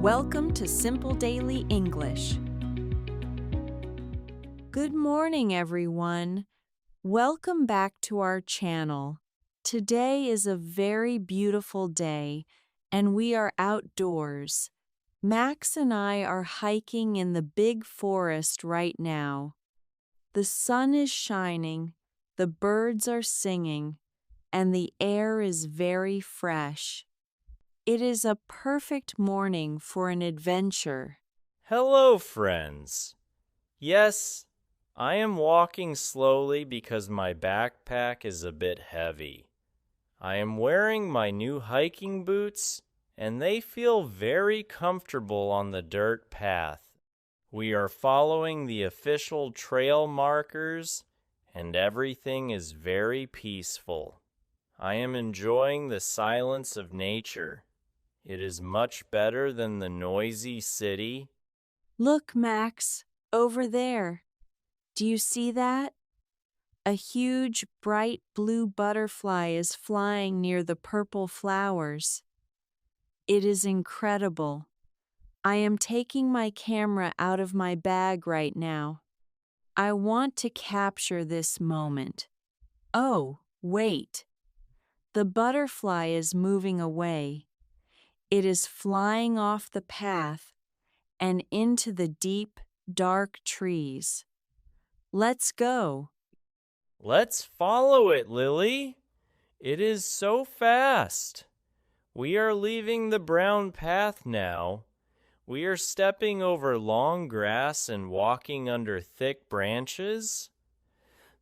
Welcome to Simple Daily English. Good morning, everyone. Welcome back to our channel. Today is a very beautiful day, and we are outdoors. Max and I are hiking in the big forest right now. The sun is shining, the birds are singing, and the air is very fresh. It is a perfect morning for an adventure. Hello, friends. Yes, I am walking slowly because my backpack is a bit heavy. I am wearing my new hiking boots, and they feel very comfortable on the dirt path. We are following the official trail markers, and everything is very peaceful. I am enjoying the silence of nature. It is much better than the noisy city. Look, Max, over there. Do you see that? A huge, bright blue butterfly is flying near the purple flowers. It is incredible. I am taking my camera out of my bag right now. I want to capture this moment. Oh, wait. The butterfly is moving away. It is flying off the path and into the deep, dark trees. Let's go. Let's follow it, Lily. It is so fast. We are leaving the brown path now. We are stepping over long grass and walking under thick branches.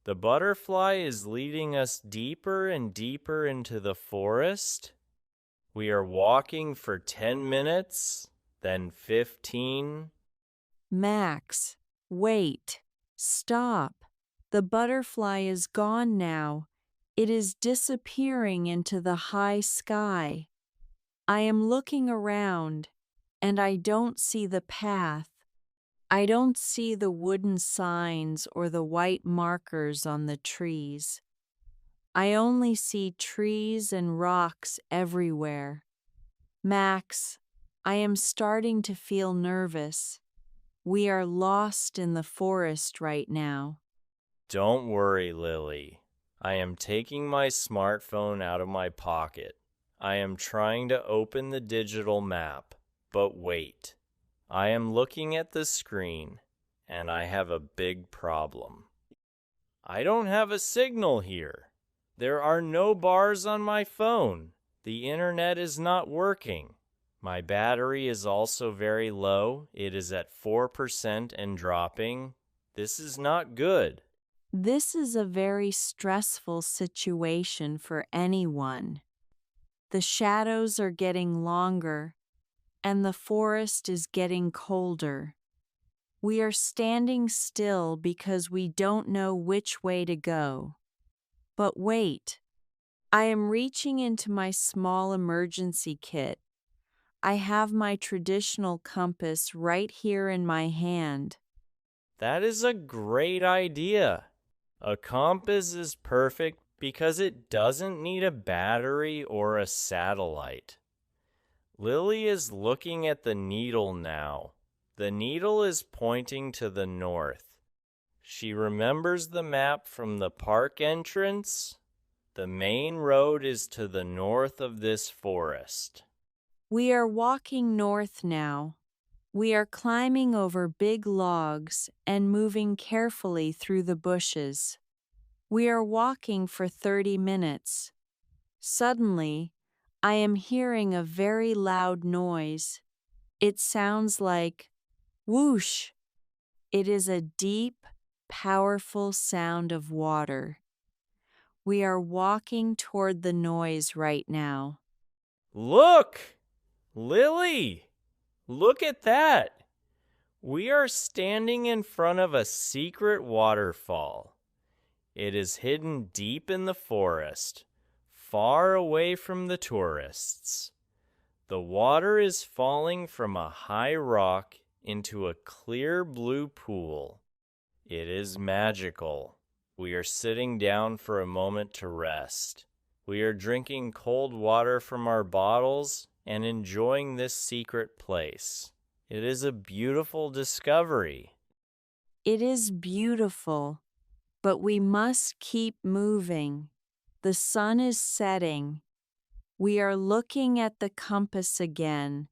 The butterfly is leading us deeper and deeper into the forest. We are walking for 10 minutes, then 15. Max, wait. Stop. The butterfly is gone now. It is disappearing into the high sky. I am looking around, and I don't see the path. I don't see the wooden signs or the white markers on the trees. I only see trees and rocks everywhere. Max, I am starting to feel nervous. We are lost in the forest right now. Don't worry, Lily. I am taking my smartphone out of my pocket. I am trying to open the digital map, but wait. I am looking at the screen, and I have a big problem. I don't have a signal here. There are no bars on my phone. The internet is not working. My battery is also very low. It is at 4% and dropping. This is not good. This is a very stressful situation for anyone. The shadows are getting longer, and the forest is getting colder. We are standing still because we don't know which way to go. But wait, I am reaching into my small emergency kit. I have my traditional compass right here in my hand. That is a great idea. A compass is perfect because it doesn't need a battery or a satellite. Lily is looking at the needle now. The needle is pointing to the north. She remembers the map from the park entrance. The main road is to the north of this forest. We are walking north now. We are climbing over big logs and moving carefully through the bushes. We are walking for 30 minutes. Suddenly, I am hearing a very loud noise. It sounds like whoosh. It is a deep, powerful sound of water. We are walking toward the noise right now. Look! Lily! Look at that! We are standing in front of a secret waterfall. It is hidden deep in the forest, far away from the tourists. The water is falling from a high rock into a clear blue pool. It is magical. We are sitting down for a moment to rest. We are drinking cold water from our bottles and enjoying this secret place. It is a beautiful discovery. It is beautiful, but we must keep moving. The sun is setting. We are looking at the compass again,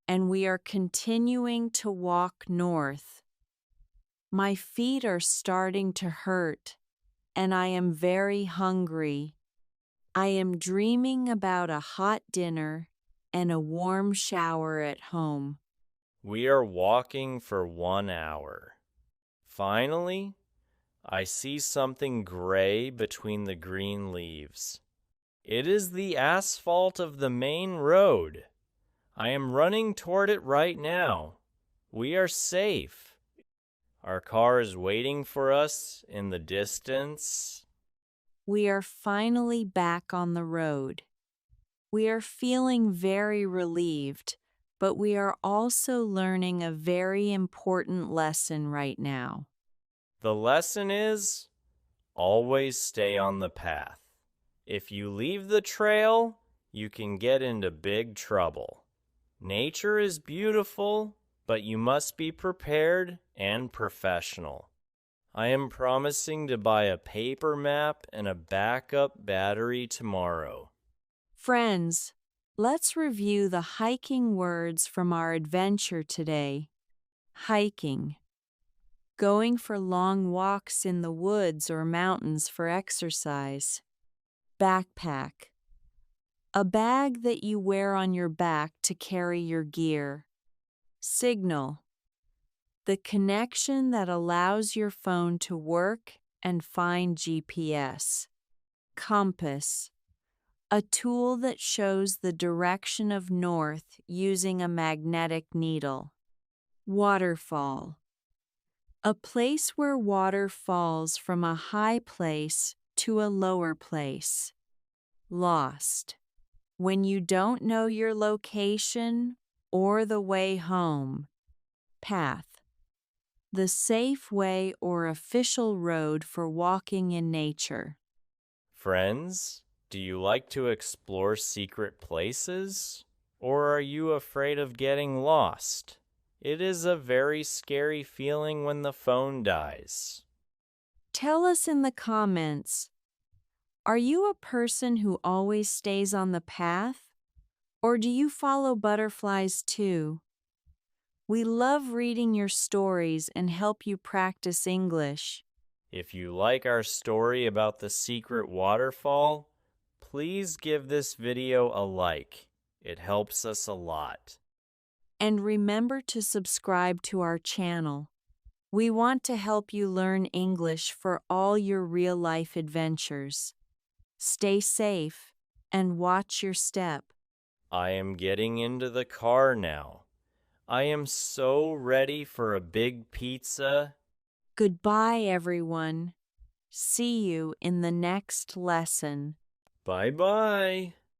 and we are continuing to walk north. My feet are starting to hurt, and I am very hungry. I am dreaming about a hot dinner and a warm shower at home. We are walking for 1 hour. Finally, I see something gray between the green leaves. It is the asphalt of the main road. I am running toward it right now. We are safe. Our car is waiting for us in the distance. We are finally back on the road. We are feeling very relieved, but we are also learning a very important lesson right now. The lesson is always stay on the path. If you leave the trail, you can get into big trouble. Nature is beautiful, but you must be prepared and professional. I am promising to buy a paper map and a backup battery tomorrow. Friends, let's review the hiking words from our adventure today. Hiking. Going for long walks in the woods or mountains for exercise. Backpack. A bag that you wear on your back to carry your gear. Signal. The connection that allows your phone to work and find GPS. Compass. A tool that shows the direction of north using a magnetic needle. Waterfall. A place where water falls from a high place to a lower place. Lost. When you don't know your location or the way home. Path. The safe way or official road for walking in nature. Friends, do you like to explore secret places? Or are you afraid of getting lost? It is a very scary feeling when the phone dies. Tell us in the comments, are you a person who always stays on the path? Or do you follow butterflies too? We love reading your stories and help you practice English. If you like our story about the secret waterfall, please give this video a like. It helps us a lot. And remember to subscribe to our channel. We want to help you learn English for all your real-life adventures. Stay safe and watch your step. I am getting into the car now. I am so ready for a big pizza. Goodbye, everyone. See you in the next lesson. Bye-bye.